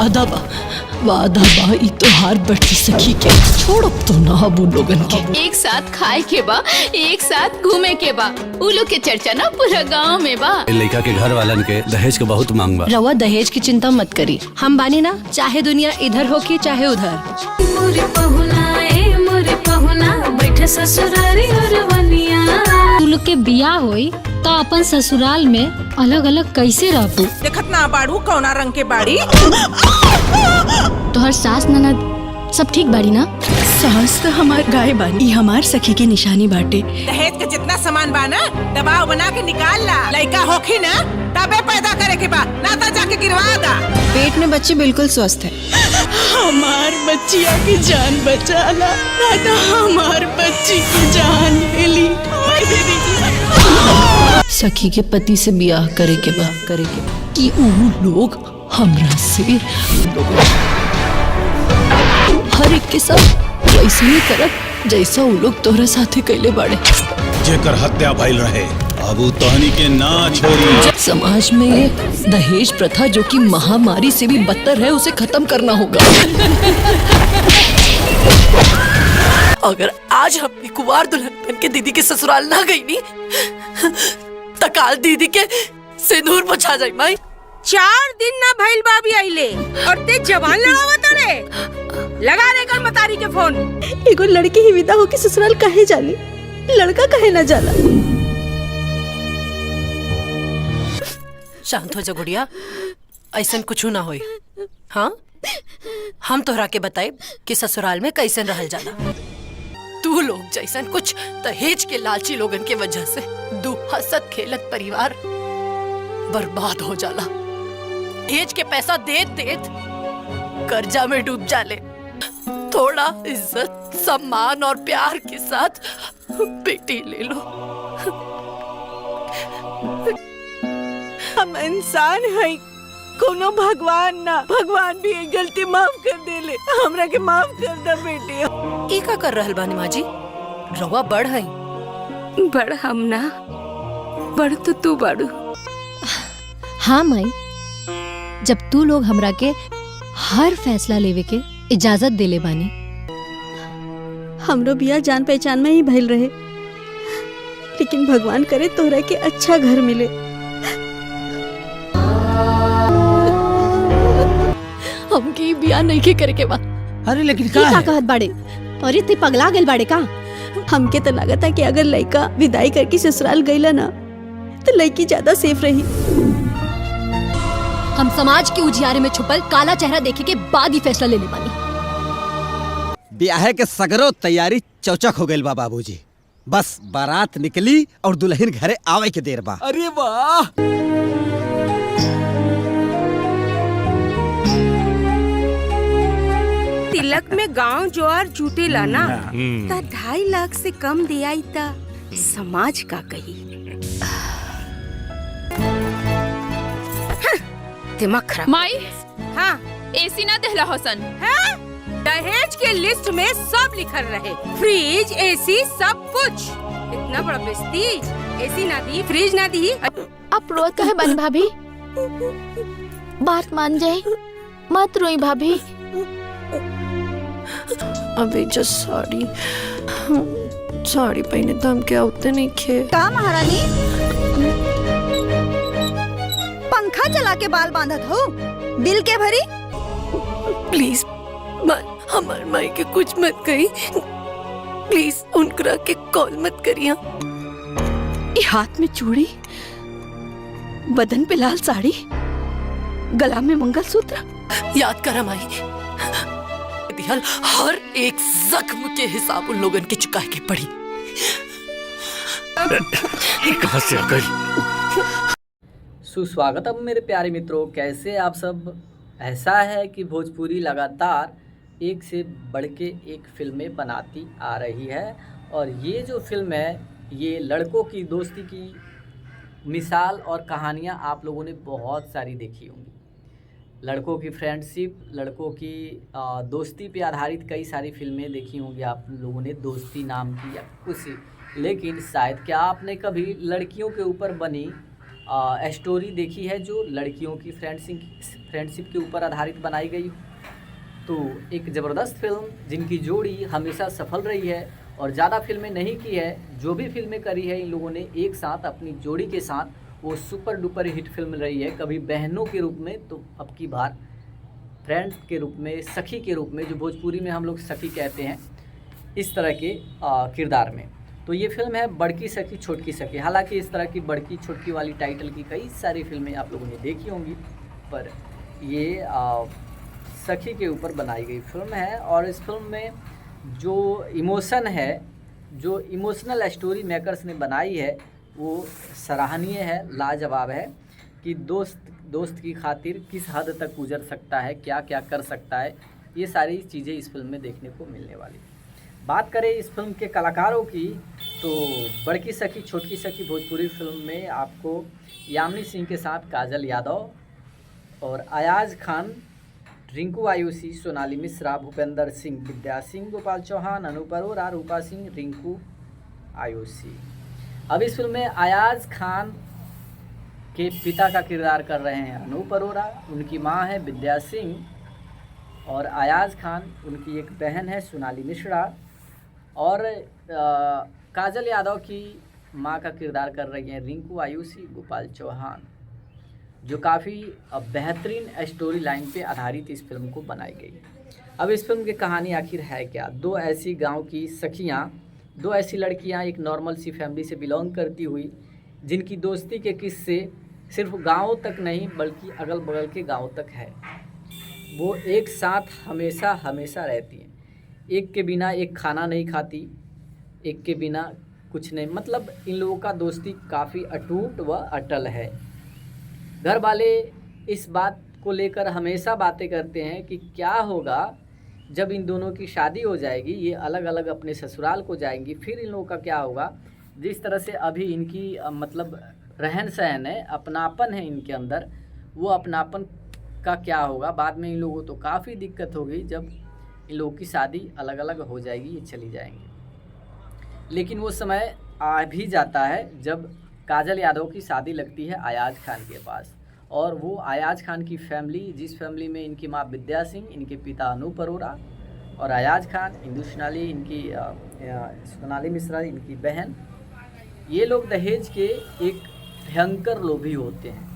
वादा बा ई तो हार बैठी सखी के छोड़ तो ना वो लोगन के। एक साथ खाए के बा, एक साथ घूमे के बा, उ लोग के चर्चा ना पूरा गांव में बा। लड़का के घर वालन के दहेज के बहुत मांग बा। रवा दहेज की चिंता मत करी, हम बानी ना, चाहे दुनिया इधर हो की चाहे उधर। मोरे पहुना बैठे ससुरारी और वनिया। तू लोग के बियाह होई तो अपन ससुराल में अलग अलग कैसे रहबू? देखत ना बाड़ू कौना रंग के बाड़ी। तोहर सास ननद सब ठीक बाड़ी ना? सास तो हमार गाय बानी, हमार सखी के निशानी बाटे। दहेज के जितना सामान बा ना दबाव बना के निकाल ला। लड़का होखी ना तबे पैदा करे के बा, ना तो जाके गिरवा दा। पेट में बच्चे बिल्कुल स्वस्थ है। हमार बच्चिया की जान बचाला, ना हमार बच्ची की जान ले ली। सखी के पति से ब्याह करे के बा कि ऊ लोग हमरा से हर एक के साथ वैसे ही करब जैसा उ लोग तोहरा साथे कैले बाड़े। जेकर हत्या भइल रहे अब उ तोहनी के ना छोड़ी। समाज में दहेज प्रथा जो कि महामारी से भी बदतर है, उसे खत्म करना होगा। अगर आज हम कुंवार दुल्हन बन के दीदी के ससुराल ना गई नी तो काल दीदी के सिंदूर बचा जाई माई। 4 दिन ना भइल बाबी आइले और ते जवान लड़ावत रे। लगा दे कर मतारी के फोन। एगो लड़की ही विदा होके ससुराल काहे जाली, लड़का काहे ना जाला? शांत हो जा गुड़िया, ऐसन कुछ ना होई। हाँ, हम तोहरा के बताए कि ससुराल में कैसन रहल जाला। तू लोग जैसन कुछ दहेज के लालची लोगन के वजह से दू हसत खेलत परिवार बर्बाद हो जाला। दहेज के पैसा देत कर्जा में डूब जाले। थोड़ा इज्जत, सम्मान और प्यार के साथ बेटी ले लो। हम इंसान हैं, कोनो भगवान ना। भगवान भी एक गलती माफ कर देले। हमरा के माफ कर दे बेटी। ई का कर रहल बानी माँ जी? रवा बड़ है। बड़ हम ना, बड़ तो तू बाड़ू। हाँ माई, जब तू लोग हमरा के हर फैसला लेवे के इजाजत देले बानी। हमरो बिया जान पहचान में ही भइल रहे, लेकिन भगवान करे तोहरा के अच्छा घर मिले। हमके बिया नहीं के करे के बा। अरे लेकिन का कहत बाड़े? अरे ते पगला गेल बाड़े का? हमके तो लगता कि अगर लड़का विदाई करके ससुराल गईला ना तो लड़की ज्यादा सेफ रही। हम समाज के उजियारे में छुपल काला चेहरा देखे के बाद ही फैसला ले ले बानी। ब्याह के सगरो तैयारी चौचक हो गइल बा बाबूजी। बस बारात निकली और दुल्हन घरे आवे के देर बा। अरे वाह, तिलक में गांव ज्वार जुटेला ना ता 2.5 लाख से कम दियाई ता समाज का कही। दिमाग खराब। माई, हाँ, एसी ना देहला हसन। दहेज के लिस्ट में सब लिखल रहे, फ्रिज, एसी, सब कुछ। इतना बड़ा बेइज्जती। एसी ना दी, फ्रिज ना दी। आप रोत कहे बनी भाभी? बात मान जाए, मत रोई भाभी। अबे जो साड़ी पहने तो हम क्या उतने नहीं खे। का महारानी पंखा चला के बाल बांधत हो, बिल के भरी? प्लीज हमार माई के कुछ मत कही, प्लीज उनकरा के कॉल मत करिया। हाथ में चूड़ी, बदन पे लाल साड़ी, गला में मंगलसूत्र। याद करा माई, दिहल हर एक जख्म के हिसाब उन लोगन के चुकाए के पड़ी। कहां से आ गई? सुस्वागतम मेरे प्यारे मित्रों, कैसे आप सब। ऐसा है कि भोजपुरी लगातार एक से बढ़ के एक फिल्में बनाती आ रही है और ये जो फिल्म है ये लड़कों की दोस्ती की मिसाल और कहानियाँ आप लोगों ने बहुत सारी देखी होंगी। लड़कों की फ्रेंडशिप, लड़कों की दोस्ती पे आधारित कई सारी फिल्में देखी होंगी आप लोगों ने, दोस्ती नाम की या कुछ। लेकिन शायद क्या आपने कभी लड़कियों के ऊपर बनी स्टोरी देखी है जो लड़कियों की फ्रेंडशिप के ऊपर आधारित बनाई गई हो। तो एक ज़बरदस्त फिल्म जिनकी जोड़ी हमेशा सफल रही है और ज़्यादा फिल्में नहीं की है, जो भी फिल्में करी है इन लोगों ने एक साथ अपनी जोड़ी के साथ, वो सुपर डुपर हिट फिल्म रही है। कभी बहनों के रूप में तो अब की बार फ्रेंड्स के रूप में, सखी के रूप में, जो भोजपुरी में हम लोग सखी कहते हैं, इस तरह के किरदार में। तो ये फिल्म है बड़की सखी छोटकी सखी। हालांकि इस तरह की बड़की छोटकी वाली टाइटल की कई सारी फिल्में आप लोगों ने देखी होंगी, पर ये सखी के ऊपर बनाई गई फिल्म है। और इस फिल्म में जो इमोशन है, जो इमोशनल स्टोरी मेकर्स ने बनाई है, वो सराहनीय है, लाजवाब है कि दोस्त की खातिर किस हद तक गुजर सकता है, क्या क्या कर सकता है, ये सारी चीज़ें इस फिल्म में देखने को मिलने वाली। बात करें इस फिल्म के कलाकारों की, तो बड़की सखी छोटकी सखी भोजपुरी फिल्म में आपको यामिनी सिंह के साथ काजल यादव और अयाज खान, रिंकू आयुषी, सोनाली मिश्रा, भूपेंद्र सिंह, विद्या सिंह, गोपाल चौहान, अनूप अरोरा, रूपा सिंह, रिंकू आयुषी। अब इस फिल्म में अयाज खान के पिता का किरदार कर रहे हैं अनूप अरोरा, उनकी मां है विद्या सिंह, और अयाज खान उनकी एक बहन है सोनाली मिश्रा, और काजल यादव की मां का किरदार कर रही हैं रिंकू आयुषी, गोपाल चौहान, जो काफ़ी बेहतरीन स्टोरी लाइन पे आधारित इस फिल्म को बनाई गई है। अब इस फिल्म की कहानी आखिर है क्या? दो ऐसी गांव की सखियां, दो ऐसी लड़कियां एक नॉर्मल सी फैमिली से बिलोंग करती हुई, जिनकी दोस्ती के किस्से सिर्फ गांव तक नहीं बल्कि अगल बगल के गांव तक है। वो एक साथ हमेशा हमेशा रहती हैं, एक के बिना एक खाना नहीं खाती, एक के बिना कुछ नहीं। मतलब इन लोगों का दोस्ती काफ़ी अटूट व अटल है। घर वाले इस बात को लेकर हमेशा बातें करते हैं कि क्या होगा जब इन दोनों की शादी हो जाएगी, ये अलग अलग अपने ससुराल को जाएंगी, फिर इन लोगों का क्या होगा। जिस तरह से अभी इनकी मतलब रहन सहन है, अपनापन है इनके अंदर, वो अपनापन का क्या होगा बाद में। इन लोगों को तो काफ़ी दिक्कत होगी जब इन लोगों की शादी अलग अलग हो जाएगी, ये चली जाएंगे। लेकिन वो समय आ भी जाता है जब काजल यादव की शादी लगती है अयाज खान के पास, और वो अयाज खान की फैमिली, जिस फैमिली में इनकी माँ विद्या सिंह, इनके पिता अनूप अरोरा और अयाज खान, इंदु सोनाली इनकी सोनाली मिश्रा इनकी बहन, ये लोग दहेज के एक भयंकर लोभी होते हैं।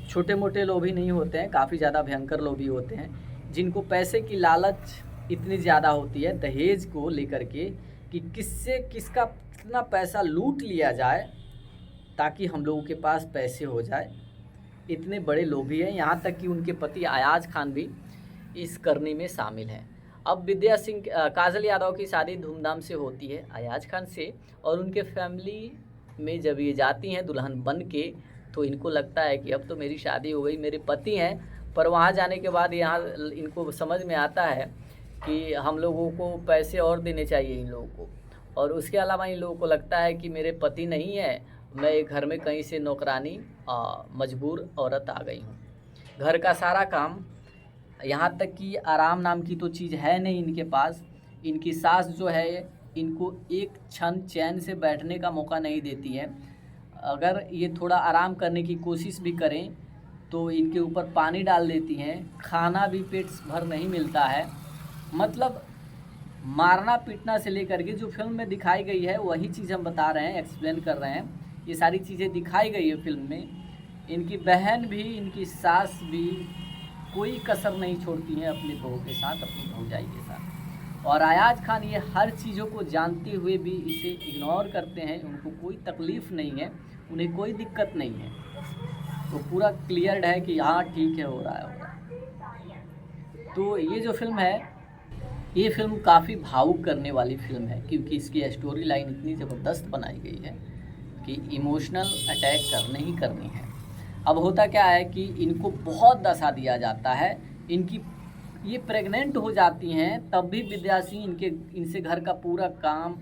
छोटे मोटे लोभी नहीं होते हैं, काफ़ी ज़्यादा भयंकर लोभी होते हैं, जिनको पैसे की लालच इतनी ज़्यादा होती है दहेज को लेकर के कि किससे किसका कितना पैसा लूट लिया जाए ताकि हम लोगों के पास पैसे हो जाए। इतने बड़े लोभी हैं, यहाँ तक कि उनके पति अयाज खान भी इस करनी में शामिल हैं। अब विद्या सिंह, काजल यादव की शादी धूमधाम से होती है अयाज खान से, और उनके फैमिली में जब ये जाती हैं दुल्हन बन के, तो इनको लगता है कि अब तो मेरी शादी हो गई, मेरे पति हैं। पर वहाँ जाने के बाद यहाँ इनको समझ में आता है कि हम लोगों को पैसे और देने चाहिए इन लोगों को, और उसके अलावा इन लोगों को लगता है कि मेरे पति नहीं है, मैं एक घर में कहीं से नौकरानी मजबूर औरत आ गई हूँ। घर का सारा काम, यहाँ तक कि आराम नाम की तो चीज़ है नहीं इनके पास। इनकी सास जो है इनको एक क्षण चैन से बैठने का मौका नहीं देती है। अगर ये थोड़ा आराम करने की कोशिश भी करें तो इनके ऊपर पानी डाल देती हैं, खाना भी पेट भर नहीं मिलता है। मतलब मारना पीटना से लेकर के जो फिल्म में दिखाई गई है वही चीज़ हम बता रहे हैं, एक्सप्लेन कर रहे हैं। ये सारी चीज़ें दिखाई गई है फिल्म में। इनकी बहन भी, इनकी सास भी कोई कसर नहीं छोड़ती हैं अपने बहू के साथ, अपनी भौजाई के साथ। और अयाज खान ये हर चीज़ों को जानते हुए भी इसे इग्नोर करते हैं, उनको कोई तकलीफ़ नहीं है, उन्हें कोई दिक्कत नहीं है। तो पूरा क्लियर्ड है कि हाँ ठीक है, हो रहा है। तो ये जो फिल्म है, ये फिल्म काफ़ी भावुक करने वाली फिल्म है, क्योंकि इसकी स्टोरी लाइन इतनी ज़बरदस्त बनाई गई है कि इमोशनल अटैक करने ही करनी है। अब होता क्या है कि इनको बहुत दशा दिया जाता है, इनकी ये प्रेग्नेंट हो जाती हैं, तब भी विद्या सिंह इनसे घर का पूरा काम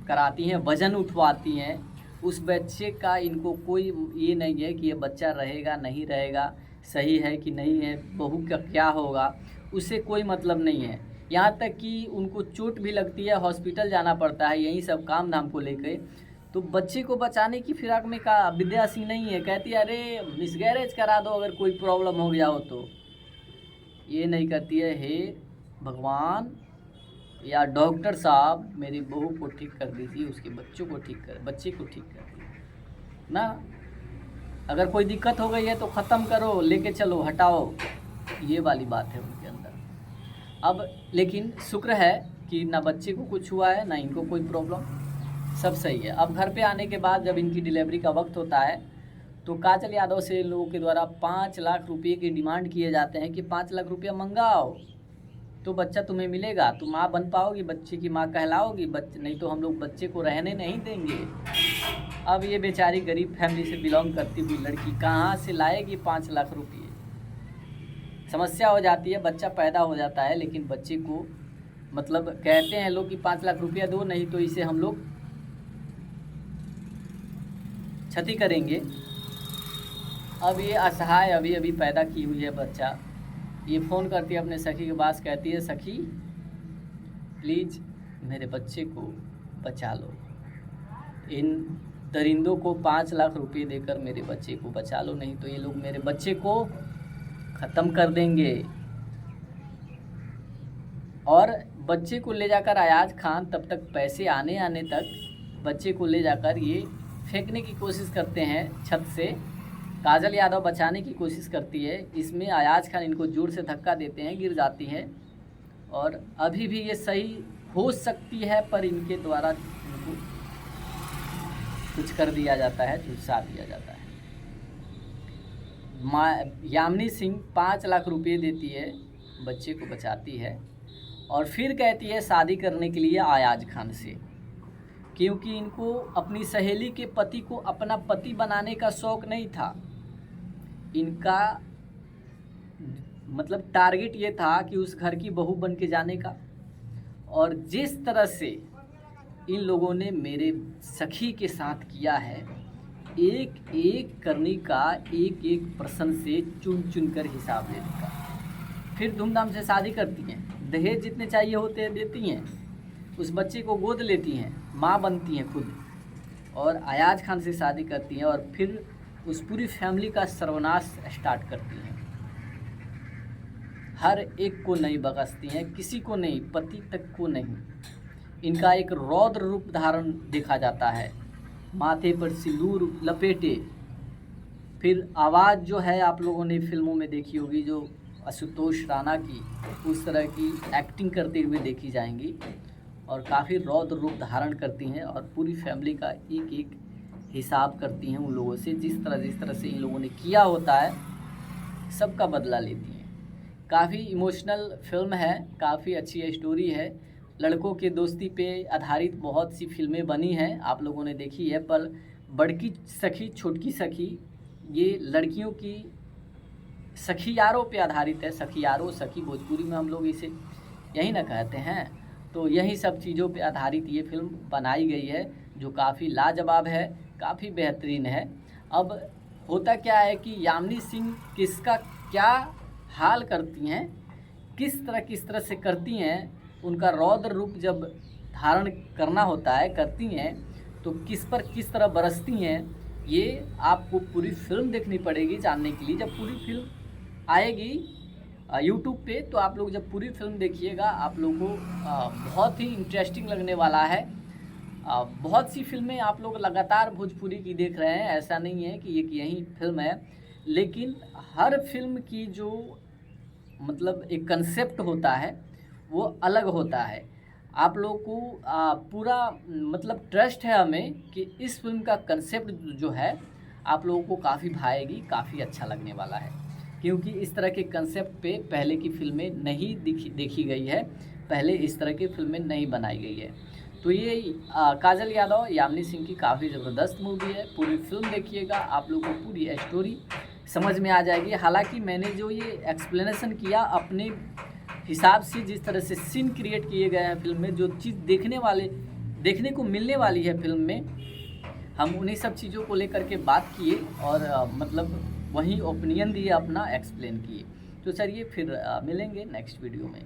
कराती हैं, वज़न उठवाती हैं। उस बच्चे का इनको कोई ये नहीं है कि ये बच्चा रहेगा नहीं रहेगा, सही है कि नहीं है, बहू का क्या होगा, उससे कोई मतलब नहीं है। यहाँ तक कि उनको चोट भी लगती है, हॉस्पिटल जाना पड़ता है यही सब काम धाम को लेकर, तो बच्चे को बचाने की फिराक में का विद्या सिंह नहीं है, कहती है अरे मिसगैरेज करा दो अगर कोई प्रॉब्लम हो गया हो तो। ये नहीं करती है, हे भगवान या डॉक्टर साहब मेरी बहू को ठीक कर दीजिए, उसके बच्चे को ठीक कर दीजिए ना। अगर कोई दिक्कत हो गई है तो ख़त्म करो, लेके चलो, हटाओ, ये वाली बात है उनके अंदर। अब लेकिन शुक्र है कि ना बच्चे को कुछ हुआ है ना इनको कोई प्रॉब्लम, सब सही है। अब घर पे आने के बाद जब इनकी डिलीवरी का वक्त होता है तो काजल यादव से लोगों के द्वारा 5 लाख रुपये की डिमांड किए जाते हैं कि 5 लाख रुपया मंगाओ तो बच्चा तुम्हें मिलेगा, तुम माँ बन पाओगी, बच्चे की माँ कहलाओगी, नहीं तो हम लोग बच्चे को रहने नहीं देंगे। अब ये बेचारी गरीब फैमिली से बिलोंग करती हुई लड़की कहाँ से लाएगी 5 लाख रुपये? समस्या हो जाती है, बच्चा पैदा हो जाता है, लेकिन बच्चे को मतलब कहते हैं लोग कि 5 लाख रुपया दो, नहीं तो इसे हम लोग क्षति करेंगे। अब ये असहाय अभी पैदा की हुई है बच्चा, ये फ़ोन करती है अपने सखी के पास, कहती है सखी प्लीज़ मेरे बच्चे को बचा लो, इन दरिंदों को 5 लाख रुपए देकर मेरे बच्चे को बचा लो, नहीं तो ये लोग मेरे बच्चे को ख़त्म कर देंगे। और बच्चे को ले जाकर अयाज खान तब तक पैसे आने तक बच्चे को ले जाकर ये फेंकने की कोशिश करते हैं छत से। काजल यादव बचाने की कोशिश करती है, इसमें अयाज खान इनको जोर से धक्का देते हैं, गिर जाती हैं। और अभी भी ये सही हो सकती है पर इनके द्वारा इनको कुछ कर दिया जाता है, झुलसा दिया जाता है। यामिनी सिंह 5 लाख रुपए देती है, बच्चे को बचाती है और फिर कहती है शादी करने के लिए अयाज खान से, क्योंकि इनको अपनी सहेली के पति को अपना पति बनाने का शौक़ नहीं था। इनका मतलब टारगेट ये था कि उस घर की बहू बन के जाने का। और जिस तरह से इन लोगों ने मेरे सखी के साथ किया है, एक एक करने का, एक एक प्रश्न से चुन कर हिसाब लेने का, फिर धूमधाम से शादी करती हैं, दहेज जितने चाहिए होते हैं देती हैं, उस बच्चे को गोद लेती हैं, माँ बनती हैं खुद, और अयाज खान से शादी करती हैं और फिर उस पूरी फैमिली का सर्वनाश स्टार्ट करती हैं। हर एक को नहीं बख्शती हैं, किसी को नहीं, पति तक को नहीं। इनका एक रौद्र रूप धारण देखा जाता है, माथे पर सिंदूर लपेटे। फिर आवाज़ जो है आप लोगों ने फिल्मों में देखी होगी, जो आशुतोष राणा की, उस तरह की एक्टिंग करते हुए देखी जाएंगी और काफ़ी रौद्र रूप धारण करती हैं और पूरी फैमिली का एक एक हिसाब करती हैं उन लोगों से। जिस तरह से इन लोगों ने किया होता है सबका बदला लेती हैं। काफ़ी इमोशनल फिल्म है, काफ़ी अच्छी स्टोरी है। लड़कों के दोस्ती पे आधारित बहुत सी फिल्में बनी हैं, आप लोगों ने देखी है, पर बड़की सखी छोटकी सखी ये लड़कियों की सखियारों पे आधारित है। सखियारों, सखी भोजपुरी में हम लोग इसे यही ना कहते हैं। तो यही सब चीज़ों पे आधारित ये फिल्म बनाई गई है, जो काफ़ी लाजवाब है, काफ़ी बेहतरीन है। अब होता क्या है कि यामिनी सिंह किसका क्या हाल करती हैं, किस तरह से करती हैं, उनका रौद्र रूप जब धारण करना होता है, करती हैं, तो किस पर किस तरह बरसती हैं, ये आपको पूरी फिल्म देखनी पड़ेगी जानने के लिए। जब पूरी फिल्म आएगी यूट्यूब पे तो आप लोग जब पूरी फिल्म देखिएगा, आप लोगों को बहुत ही इंटरेस्टिंग लगने वाला है। बहुत सी फिल्में आप लोग लगातार भोजपुरी की देख रहे हैं, ऐसा नहीं है कि एक यही फिल्म है, लेकिन हर फिल्म की जो मतलब एक कंसेप्ट होता है वो अलग होता है। आप लोगों को पूरा मतलब ट्रस्ट है हमें कि इस फिल्म का कंसेप्ट जो है आप लोगों को काफ़ी भाएगी, काफ़ी अच्छा लगने वाला है, क्योंकि इस तरह के कंसेप्ट पे पहले की फिल्में नहीं देखी गई है, पहले इस तरह की फिल्में नहीं बनाई गई है। तो ये काजल यादव, यामिनी सिंह की काफ़ी ज़बरदस्त मूवी है। पूरी फिल्म देखिएगा, आप लोगों को पूरी स्टोरी समझ में आ जाएगी। हालांकि मैंने जो ये एक्सप्लेनेशन किया अपने हिसाब से, जिस तरह से सीन क्रिएट किए गए हैं फिल्म में, जो चीज़ देखने को मिलने वाली है फिल्म में, हम उन्हीं सब चीज़ों को लेकर के बात किए और मतलब वही ओपिनियन दिए, अपना एक्सप्लेन किए। तो चलिए फिर मिलेंगे नेक्स्ट वीडियो में।